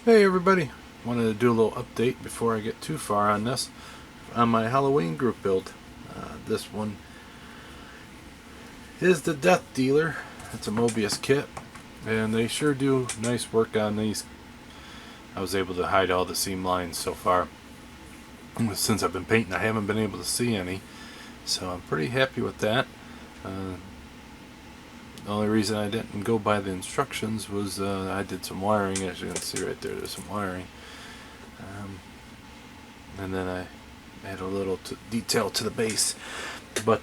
Hey everybody, wanted to do a little update before I get too far on this. On my Halloween group build, this one is the Death Dealer. It's a Mobius kit, and they sure do nice work on these. I was able to hide all the seam lines so far. Since I've been painting, I haven't been able to see any, so I'm pretty happy with that. Uh, the only reason I didn't go by the instructions was I did some wiring. As you can see right there, there's some wiring. And then I add a little detail to the base. But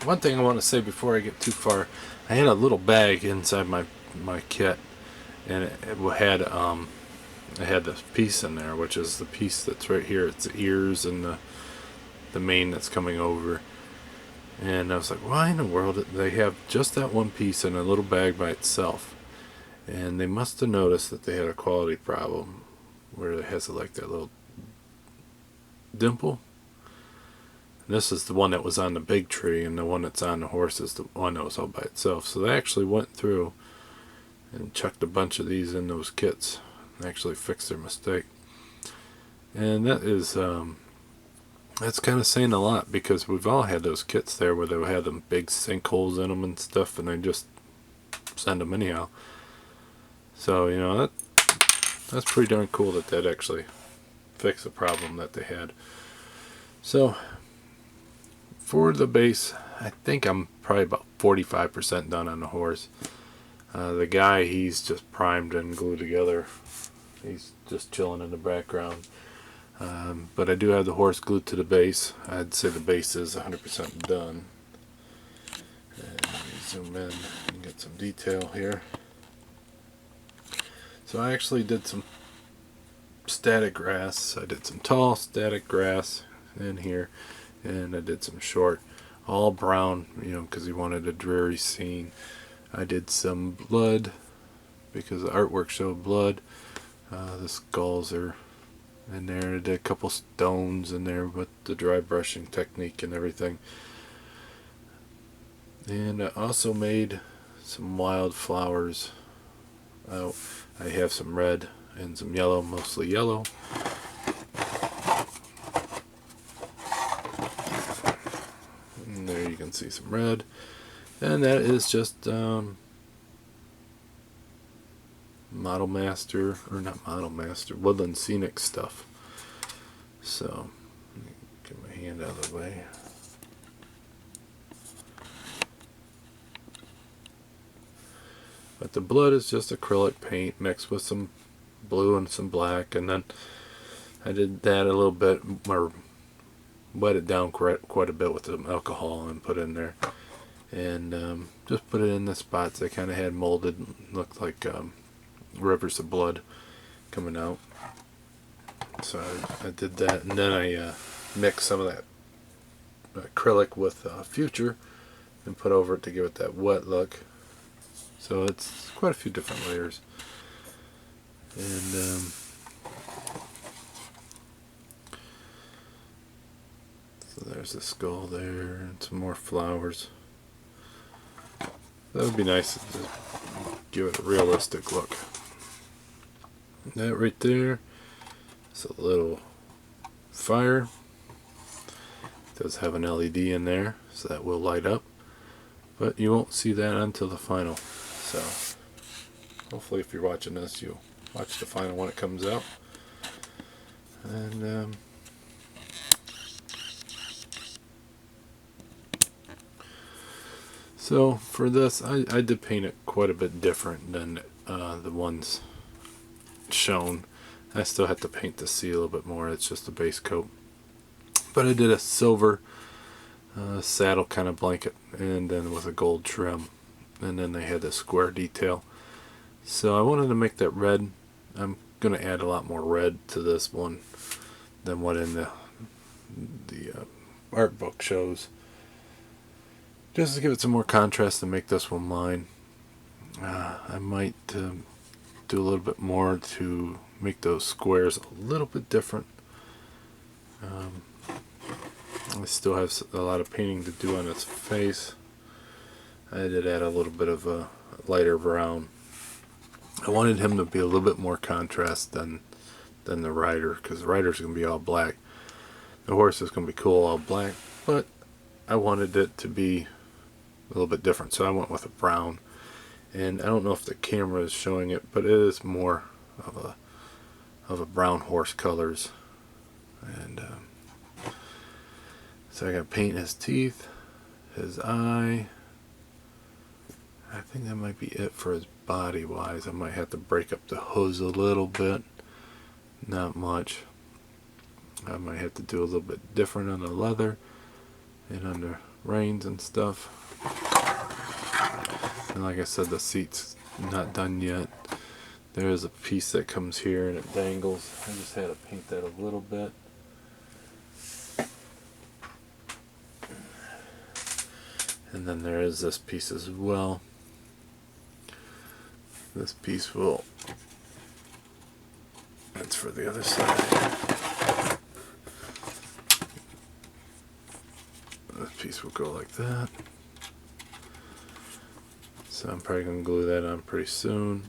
one thing I want to say before I get too far, I had a little bag inside my kit, and it had this piece in there, which is the piece that's right here. It's the ears and the mane that's coming over. And I was like, why in the world they have just that one piece in a little bag by itself? And they must have noticed that they had a quality problem where it has like that little dimple. And this is the one that was on the big tree, and the one that's on the horse is the one that was all by itself. So they actually went through and chucked a bunch of these in those kits and actually fixed their mistake. And that is that's kind of saying a lot, because we've all had those kits there where they had them big sinkholes in them and stuff, and they just send them anyhow. So that's pretty darn cool that actually fixed the problem that they had. So for the base, I think I'm probably about 45% done on the horse. The guy, he's just primed and glued together. He's just chilling in the background. But I do have the horse glued to the base. I'd say the base is 100% done. And let me zoom in and get some detail here. So I actually did some static grass. I did some tall static grass in here, and I did some short, all brown, because he wanted a dreary scene. I did some blood because the artwork showed blood. The skulls are in there. I did a couple stones in there with the dry brushing technique and everything. And I also made some wild flowers. I have some red and some yellow, mostly yellow. And there you can see some red. And that is just Model Master, or not Model Master, Woodland Scenic stuff. So, let me get my hand out of the way. But the blood is just acrylic paint mixed with some blue and some black, and then I did that a little bit, or wet it down quite a bit with some alcohol and put it in there. And just put it in the spots they kind of had molded, looked like rivers of blood coming out. So I did that, and then I mixed some of that acrylic with Future and put over it to give it that wet look. So it's quite a few different layers. And so there's the skull there and some more flowers. That would be nice to just give it a realistic look. That right there is a little fire. It does have an LED in there, so that will light up. But you won't see that until the final. So hopefully if you're watching this, you'll watch the final when it comes out. And so for this, I did paint it quite a bit different than the ones shown. I still have to paint the sea a little bit more. It's just a base coat. But I did a silver saddle kind of blanket, and then with a gold trim. And then they had a square detail. So I wanted to make that red. I'm going to add a lot more red to this one than what in the art book shows, just to give it some more contrast and make this one mine. I might do a little bit more to make those squares a little bit different. I still have a lot of painting to do on its face. I did add a little bit of a lighter brown I wanted him to be a little bit more contrast than the rider, because the rider's going to be all black. The horse is going to be cool all black, but I wanted it to be a little bit different, so I went with a brown. And I don't know if the camera is showing it, but it is more of a brown horse colors. And so I got to paint his teeth, his eye. I think that might be it for his body wise. I might have to break up the hooves a little bit, not much. I might have to do a little bit different on the leather and on the reins and stuff. And like I said, the seat's not done yet. There is a piece that comes here and it dangles. I just had to paint that a little bit. And then there is this piece as well. This piece will, that's for the other side. This piece will go like that. So I'm probably going to glue that on pretty soon.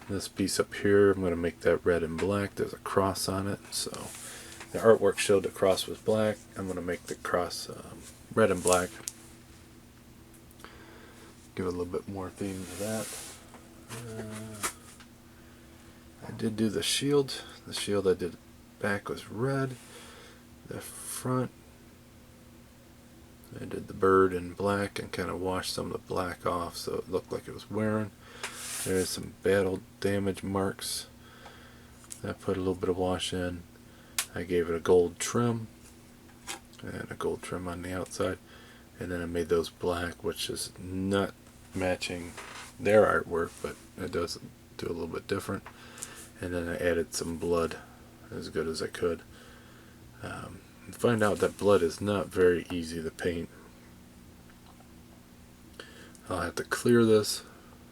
This piece up here, I'm going to make that red and black. There's a cross on it. So the artwork showed the cross was black. I'm going to make the cross red and black. Give it a little bit more theme to that. I did do the shield. The shield I did back was red. The front, I did the bird in black and kind of washed some of the black off so it looked like it was wearing. There's some battle damage marks. I put a little bit of wash in. I gave it a gold trim and a gold trim on the outside, and then I made those black, which is not matching their artwork, but it does do a little bit different. And then I added some blood as good as I could. Find out that blood is not very easy to paint. I'll have to clear this,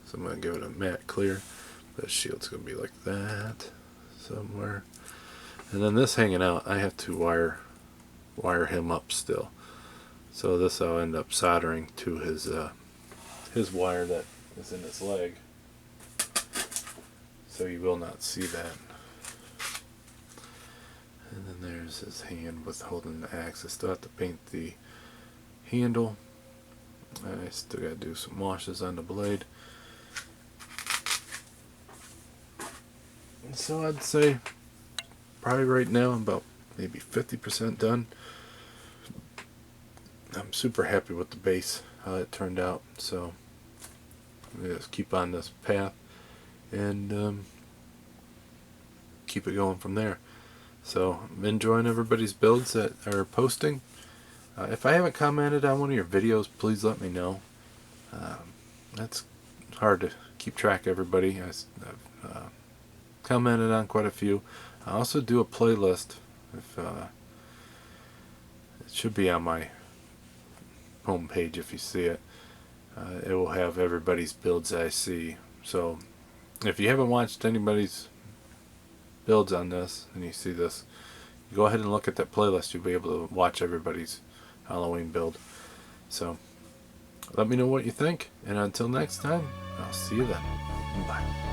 so I'm going to give it a matte clear. The shield's going to be like that somewhere. And then this hanging out, I have to wire him up still. So this I'll end up soldering to his wire that is in his leg. So you will not see that. And then there's his hand with holding the axe. I still have to paint the handle. I still got to do some washes on the blade. And so I'd say probably right now I'm about maybe 50% done. I'm super happy with the base, how it turned out. So just keep on this path and keep it going from there. So I'm enjoying everybody's builds that are posting. If I haven't commented on one of your videos, please let me know. That's hard to keep track of everybody. I've commented on quite a few. I also do a playlist. If it should be on my home page if you see it. It will have everybody's builds that I see. So if you haven't watched anybody's builds on this and you see this, go ahead and look at that playlist. You'll be able to watch everybody's Halloween build. So let me know what you think, and until next time, I'll see you then. Bye.